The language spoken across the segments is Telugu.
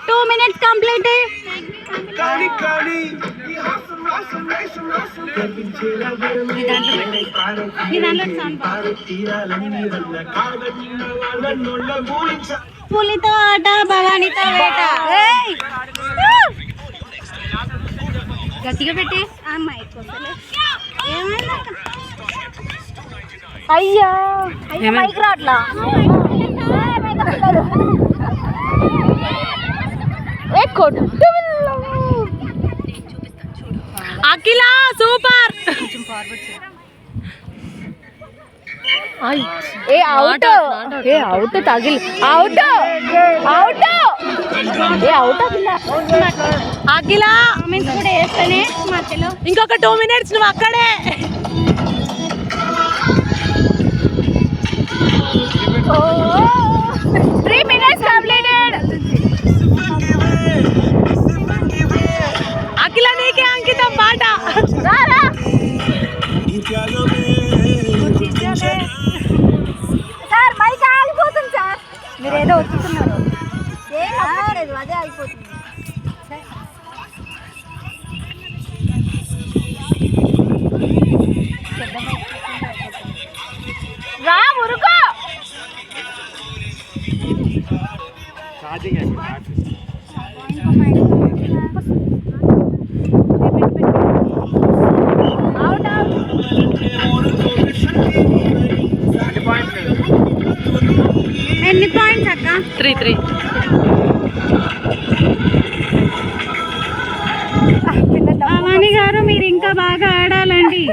Two minutes complete. పులితో ఆట భవానీతో వేట. గట్టిగా పెట్టి అమ్మాయి ఏమైందా? అయ్యా మైక్ రాట్లా. అఖిల సూపర్. ఏ అవుట్, ఏ అవుట్ తగిలి అవుట్ అవుట్ ఏ అవుట్ అఖిల కూడా వేస్తేనే మధ్యలో ఇంకొక 2 minutes నువ్వు అక్కడే. Oh, 3 minutes completed. అఖిల నీకే అంకితం పాట. రారా సార్ మైక్ ఆగిపోతుంది సార్. మీరు ఏదో వచ్చుతున్నారు. ఏం అవ్వలేదు, అదే అయిపోతుంది. రా మురుకో. ఎన్ని పాయింట్స్ అక్క? 3 అవని గారు మీరు ఇంకా బాగా ఆడాలండి.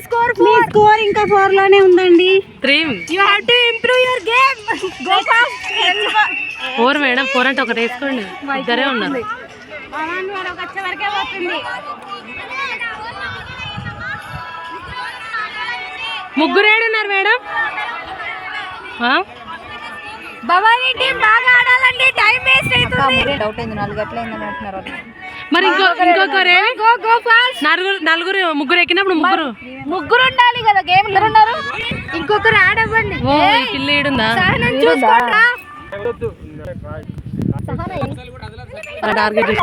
స్కోర్ ఇంకా 4 లోనే ఉందండి. 3 you have to improve your game. Go fast. 4 madam, 4 అంటే ఒకటి వేసుకోండి. ఇద్దరే ఉన్నారు. అవని గారు ఒక వచ్చే వరకే పోతుంది. ముగ్గురు ఏడున్నారు మేడం. భవానీ టీం బాగా ఆడాలండి. టైం వేస్ట్ అవుతుంది. డౌట్ అయింది, 4 గంటలు అయిందని అంటున్నారు. మరి ఇంకొకరే నలుగురు ముగ్గురు ఎక్కినప్పుడు ముగ్గురు ఉండాలి కదా. గేమ్ ఉన్నారు, ఇంకొకరు ఆడవ్వండి. పిల్లి ఏడుందా టార్గెట్.